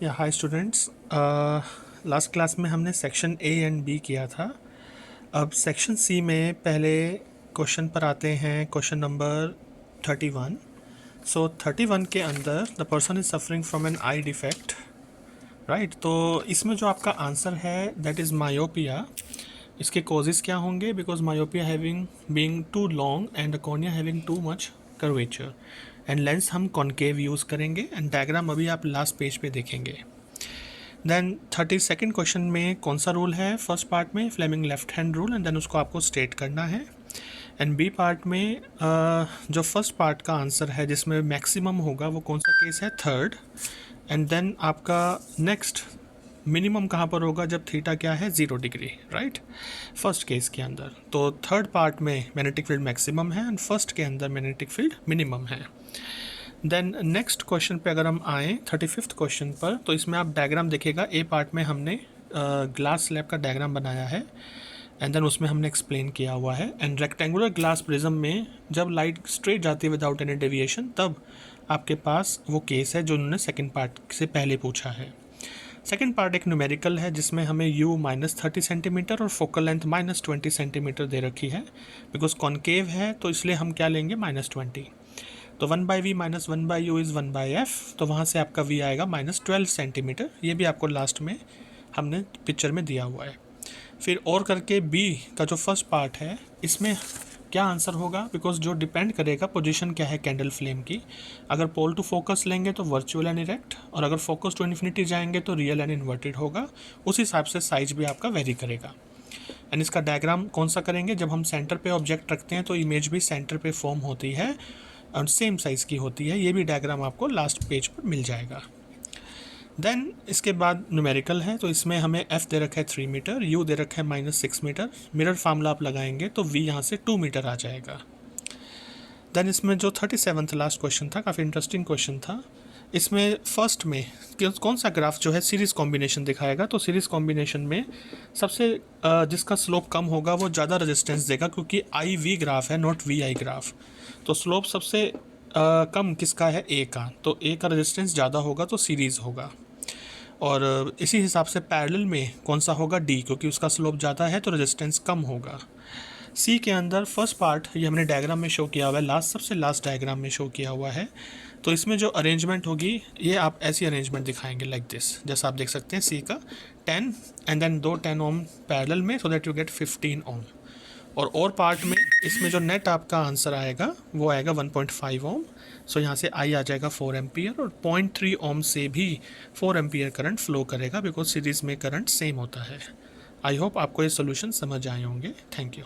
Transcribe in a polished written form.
या hi students, last class में हमने सेक्शन ए एंड बी किया था। अब सेक्शन सी में पहले क्वेश्चन पर आते हैं, क्वेश्चन नंबर 31। सो 31 के अंदर the person is suffering from an eye defect, right. तो इसमें जो आपका आंसर है दैट इज़ मायोपिया। इसके कॉजेज़ क्या होंगे? Because myopia having being too long and the cornea having too much curvature and lens हम कॉन्केव यूज़ करेंगे एंड डायग्राम अभी आप लास्ट पेज पे देखेंगे। देन 32nd क्वेश्चन में कौन सा रूल है? फर्स्ट पार्ट में Fleming left hand rule and then उसको आपको स्टेट करना है। एंड बी पार्ट में जो फर्स्ट पार्ट का आंसर है जिसमें मैक्सिमम होगा वो कौन सा केस है? थर्ड। एंड देन आपका नेक्स्ट मिनिमम कहाँ पर होगा? जब थीटा क्या है? 0 डिग्री, राइट, फर्स्ट केस के अंदर। तो थर्ड पार्ट में मैग्नेटिक फील्ड मैक्सिमम है एंड फर्स्ट के अंदर मैग्नेटिक फील्ड मिनिमम है। देन नेक्स्ट क्वेश्चन पे अगर हम आएँ 35th क्वेश्चन पर, तो इसमें आप डायग्राम देखिएगा। ए पार्ट में हमने ग्लास स्लैब का डायग्राम बनाया है एंड देन उसमें हमने एक्सप्लेन किया हुआ है। एंड रेक्टेंगुलर ग्लास प्रिज्म में जब लाइट स्ट्रेट जाती है विदाउट एनी डेविएशन, तब आपके पास वो केस है जो उन्होंने सेकंड पार्ट से पहले पूछा है। सेकंड पार्ट एक न्यूमेरिकल है जिसमें हमें u -30 सेंटीमीटर और फोकल लेंथ -20 सेंटीमीटर दे रखी है। बिकॉज कॉन्केव है तो इसलिए हम क्या लेंगे? -20। तो 1/v minus 1/u is 1/f, तो वहाँ से आपका v आएगा -12 सेंटीमीटर। ये भी आपको लास्ट में हमने पिक्चर में दिया हुआ है। फिर और करके b का जो फर्स्ट पार्ट है इसमें क्या आंसर होगा? बिकॉज जो डिपेंड करेगा पोजीशन क्या है कैंडल फ्लेम की। अगर पोल टू फोकस लेंगे तो वर्चुअल एंड इरेक्ट, और अगर फोकस टू इन्फिनिटी जाएंगे तो रियल एंड इन्वर्टेड होगा। उस हिसाब से साइज भी आपका वेरी करेगा। एंड इसका डायग्राम कौन सा करेंगे? जब हम सेंटर पे ऑब्जेक्ट रखते हैं तो इमेज भी सेंटर पे फॉर्म होती है और सेम साइज़ की होती है। ये भी डायग्राम आपको लास्ट पेज पर मिल जाएगा। देन इसके बाद न्यूमेरिकल है, तो इसमें हमें f दे रखा है 3 मीटर, u दे रखा है -6 मीटर। मिरर फार्मूला आप लगाएंगे तो v यहाँ से 2 मीटर आ जाएगा। देन इसमें जो 37th लास्ट क्वेश्चन था, काफ़ी इंटरेस्टिंग क्वेश्चन था। इसमें फर्स्ट में कौन सा ग्राफ जो है सीरीज़ कॉम्बिनेशन दिखाएगा? तो सीरीज़ कॉम्बिनेशन में सबसे जिसका स्लोप कम होगा वो ज़्यादा रेजिस्टेंस देगा, क्योंकि आई वी ग्राफ है, नॉट वी आई ग्राफ। तो स्लोप सबसे कम किसका है? ए का। तो ए का रेजिस्टेंस ज़्यादा होगा तो सीरीज़ होगा। और इसी हिसाब से पैरेलल में कौन सा होगा? डी, क्योंकि उसका स्लोप ज़्यादा है तो रेजिस्टेंस कम होगा। सी के अंदर फर्स्ट पार्ट ये हमने डायग्राम में शो किया हुआ है, लास्ट सबसे लास्ट डायग्राम में शो किया हुआ है। तो इसमें जो अरेंजमेंट होगी ये आप ऐसी अरेंजमेंट दिखाएंगे लाइक दिस, जैसा आप देख सकते हैं। सी का 10 एंड देन 2 10 ओम पैरेलल में, सो दैट यू गेट 15 ओम। और पार्ट में इसमें जो नेट आपका आंसर आएगा वो आएगा 1.5 ओम। सो यहाँ से आई आ जाएगा 4 एम्पियर, और 0.3 ओम से भी 4 एम्पियर करंट फ्लो करेगा, बिकॉज सीरीज़ में करंट सेम होता है। आई होप आपको ये सोल्यूशन समझ आए होंगे। Thank you.